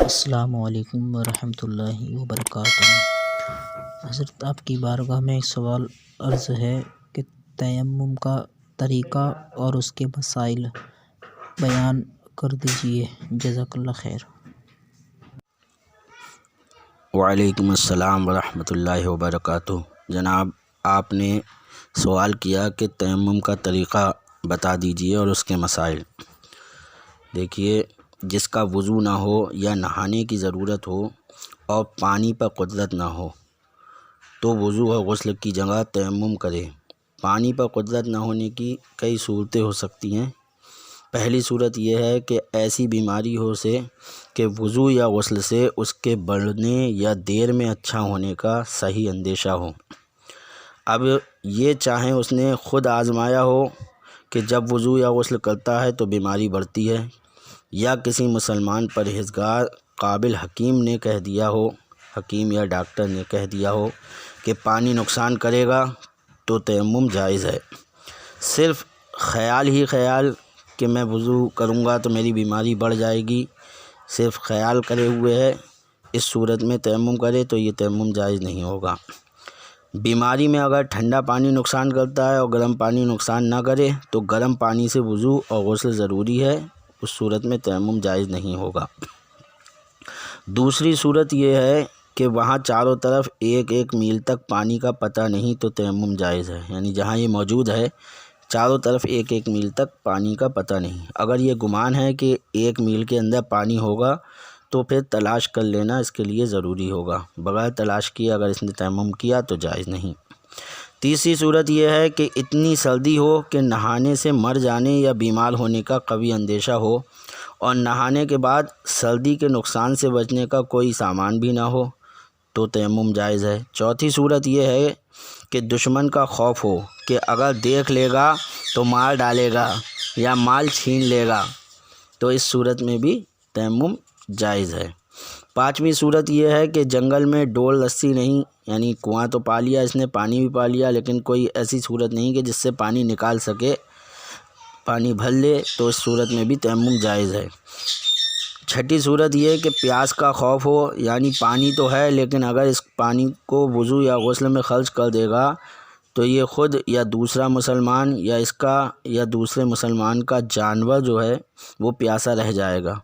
السلام علیکم ورحمۃ اللہ وبرکاتہ۔ حضرت آپ کی بارگاہ میں ایک سوال عرض ہے کہ تیمم کا طریقہ اور اس کے مسائل بیان کر دیجیے، جزاک اللہ خیر۔ وعلیکم السلام ورحمۃ اللہ وبرکاتہ۔ جناب، آپ نے سوال کیا کہ تیمم کا طریقہ بتا دیجیے اور اس کے مسائل۔ دیکھیے، جس کا وضو نہ ہو یا نہانے کی ضرورت ہو اور پانی پر قدرت نہ ہو تو وضو اور غسل کی جگہ تیمم کرے۔ پانی پر قدرت نہ ہونے کی کئی صورتیں ہو سکتی ہیں۔ پہلی صورت یہ ہے کہ ایسی بیماری ہو سے کہ وضو یا غسل سے اس کے بڑھنے یا دیر میں اچھا ہونے کا صحیح اندیشہ ہو۔ اب یہ چاہیں اس نے خود آزمایا ہو کہ جب وضو یا غسل کرتا ہے تو بیماری بڑھتی ہے، یا کسی مسلمان پرہیزگار قابل حکیم نے کہہ دیا ہو، حکیم یا ڈاکٹر نے کہہ دیا ہو کہ پانی نقصان کرے گا، تو تیمم جائز ہے۔ صرف خیال ہی خیال کہ میں وضو کروں گا تو میری بیماری بڑھ جائے گی، صرف خیال کرے ہوئے ہے، اس صورت میں تیمم کرے تو یہ تیمم جائز نہیں ہوگا۔ بیماری میں اگر ٹھنڈا پانی نقصان کرتا ہے اور گرم پانی نقصان نہ کرے تو گرم پانی سے وضو اور غسل ضروری ہے، اس صورت میں تیمم جائز نہیں ہوگا۔ دوسری صورت یہ ہے کہ وہاں چاروں طرف ایک ایک میل تک پانی کا پتہ نہیں تو تیمم جائز ہے، یعنی جہاں یہ موجود ہے چاروں طرف ایک ایک میل تک پانی کا پتہ نہیں۔ اگر یہ گمان ہے کہ 1 میل کے اندر پانی ہوگا تو پھر تلاش کر لینا اس کے لیے ضروری ہوگا، بغیر تلاش کیے اگر اس نے تیمم کیا تو جائز نہیں۔ تیسری صورت یہ ہے کہ اتنی سردی ہو کہ نہانے سے مر جانے یا بیمار ہونے کا قوی اندیشہ ہو اور نہانے کے بعد سردی کے نقصان سے بچنے کا کوئی سامان بھی نہ ہو تو تیمم جائز ہے۔ چوتھی صورت یہ ہے کہ دشمن کا خوف ہو کہ اگر دیکھ لے گا تو مار ڈالے گا یا مال چھین لے گا، تو اس صورت میں بھی تیمم جائز ہے۔ پانچویں صورت یہ ہے کہ جنگل میں ڈول رسی نہیں، یعنی کنواں تو پا لیا اس نے، پانی بھی پا لیا، لیکن کوئی ایسی صورت نہیں کہ جس سے پانی نکال سکے، پانی بھر لے، تو اس صورت میں بھی تیمم جائز ہے۔ چھٹی صورت یہ ہے کہ پیاس کا خوف ہو، یعنی پانی تو ہے لیکن اگر اس پانی کو وضو یا غسل میں خرچ کر دے گا تو یہ خود یا دوسرا مسلمان یا اس کا یا دوسرے مسلمان کا جانور جو ہے وہ پیاسا رہ جائے گا،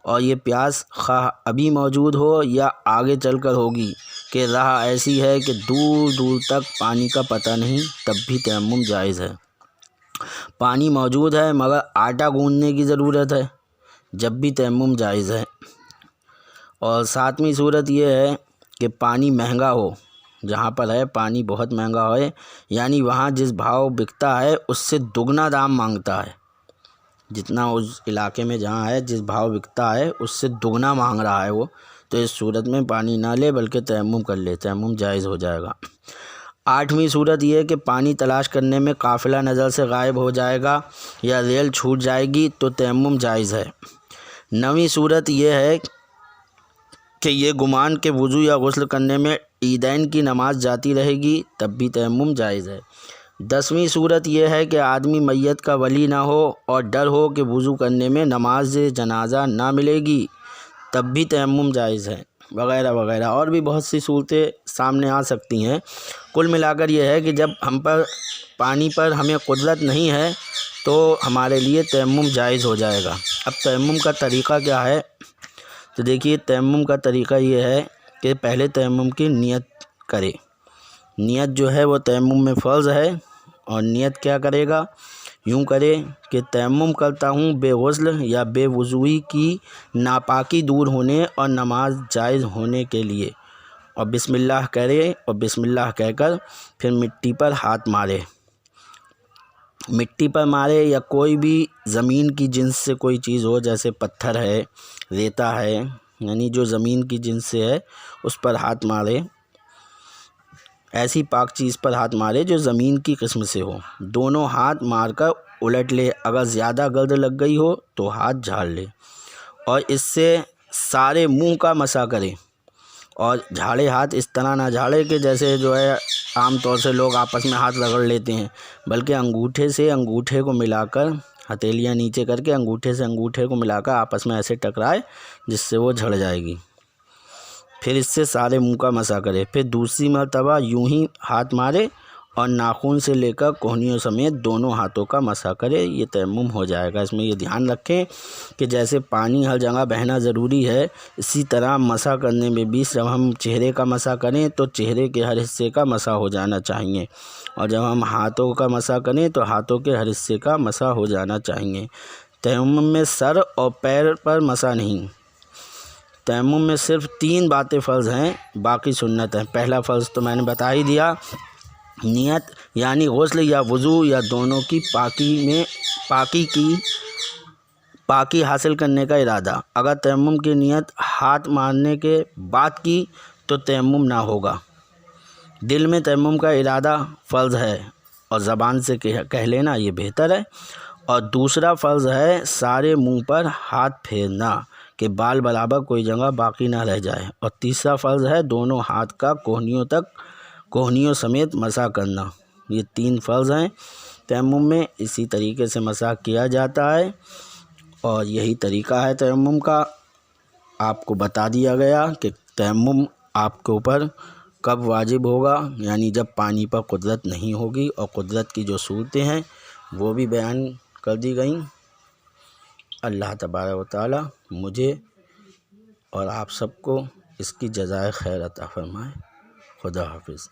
اور یہ پیاس خواہ ابھی موجود ہو یا آگے چل کر ہوگی کہ راہ ایسی ہے کہ دور دور تک پانی کا پتہ نہیں، تب بھی تیمم جائز ہے۔ پانی موجود ہے مگر آٹا گوندنے کی ضرورت ہے، جب بھی تیمم جائز ہے۔ اور ساتویں صورت یہ ہے کہ پانی مہنگا ہو، جہاں پر ہے پانی بہت مہنگا ہے، یعنی وہاں جس بھاؤ بکتا ہے اس سے دگنا دام مانگتا ہے، جتنا اس علاقے میں جہاں ہے جس بھاؤ بکتا ہے اس سے دگنا مانگ رہا ہے وہ، تو اس صورت میں پانی نہ لے بلکہ تیمم کر لے، تیمم جائز ہو جائے گا۔ آٹھویں صورت یہ ہے کہ پانی تلاش کرنے میں قافلہ نظر سے غائب ہو جائے گا یا ریل چھوٹ جائے گی تو تیمم جائز ہے۔ نویں صورت یہ ہے کہ یہ گمان کہ وضو یا غسل کرنے میں عیدین کی نماز جاتی رہے گی، تب بھی تیمم جائز ہے۔ 10ویں صورت یہ ہے کہ آدمی میت کا ولی نہ ہو اور ڈر ہو کہ وضو کرنے میں نماز جنازہ نہ ملے گی، تب بھی تیمم جائز ہے، وغیرہ وغیرہ، اور بھی بہت سی صورتیں سامنے آ سکتی ہیں۔ کل ملا کر یہ ہے کہ جب ہم پر پانی پر ہمیں قدرت نہیں ہے تو ہمارے لیے تیمم جائز ہو جائے گا۔ اب تیمم کا طریقہ کیا ہے؟ تو دیکھیے، تیمم کا طریقہ یہ ہے کہ پہلے تیمم کی نیت کرے۔ نیت جو ہے وہ تیمم میں فرض ہے، اور نیت کیا کرے گا؟ یوں کرے کہ تیمم کرتا ہوں بے غسل یا بے وضوئی کی ناپاکی دور ہونے اور نماز جائز ہونے کے لیے، اور بسم اللہ کرے، اور بسم اللہ کہہ کر پھر مٹی پر ہاتھ مارے، مٹی پر مارے یا کوئی بھی زمین کی جنس سے کوئی چیز ہو، جیسے پتھر ہے، ریتا ہے، یعنی جو زمین کی جنس سے ہے اس پر ہاتھ مارے، ایسی پاک چیز پر ہاتھ مارے جو زمین کی قسم سے ہو۔ دونوں ہاتھ مار کر الٹ لے، اگر زیادہ گرد لگ گئی ہو تو ہاتھ جھاڑ لے، اور اس سے سارے منہ کا مسح کرے، اور جھاڑے ہاتھ اس طرح نہ جھاڑے کہ جیسے جو ہے عام طور سے لوگ آپس میں ہاتھ رگڑ لیتے ہیں، بلکہ انگوٹھے سے انگوٹھے کو ملا کر ہتھیلیاں نیچے کر کے انگوٹھے سے انگوٹھے کو ملا کر آپس میں ایسے ٹکرائے جس سے وہ جھڑ جائے گی۔ پھر اس سے سارے منہ کا مسح کرے۔ پھر دوسری مرتبہ یوں ہی ہاتھ مارے اور ناخن سے لے کر کوہنیوں سمیت دونوں ہاتھوں کا مسح کرے، یہ تیمم ہو جائے گا۔ اس میں یہ دھیان رکھیں کہ جیسے پانی ہر جگہ بہنا ضروری ہے، اسی طرح مسح کرنے میں بھی جب ہم چہرے کا مسح کریں تو چہرے کے ہر حصے کا مسح ہو جانا چاہیے، اور جب ہم ہاتھوں کا مسح کریں تو ہاتھوں کے ہر حصے کا مسح ہو جانا چاہیے۔ تیمم میں سر اور پیر پر مسح نہیں۔ تیمم میں صرف 3 باتیں فرض ہیں، باقی سنت ہیں۔ پہلا فرض تو میں نے بتا ہی دیا، نیت یعنی غسل یا وضو یا دونوں کی پاکی حاصل کرنے کا ارادہ۔ اگر تیمم کی نیت ہاتھ مارنے کے بعد کی تو تیمم نہ ہوگا۔ دل میں تیمم کا ارادہ فرض ہے اور زبان سے کہہ لینا یہ بہتر ہے۔ اور دوسرا فرض ہے سارے منہ پر ہاتھ پھیرنا کہ بال برابر کوئی جگہ باقی نہ رہ جائے۔ اور تیسرا فرض ہے دونوں ہاتھ کا کوہنیوں سمیت مسح کرنا۔ یہ 3 فرض ہیں تیمم میں، اسی طریقے سے مسح کیا جاتا ہے اور یہی طریقہ ہے تیمم کا۔ آپ کو بتا دیا گیا کہ تیمم آپ کے اوپر کب واجب ہوگا، یعنی جب پانی پر قدرت نہیں ہوگی، اور قدرت کی جو صورتیں ہیں وہ بھی بیان کر دی گئیں۔ اللہ تبارک و تعالی مجھے اور آپ سب کو اس کی جزائے خیر عطا فرمائے۔ خدا حافظ۔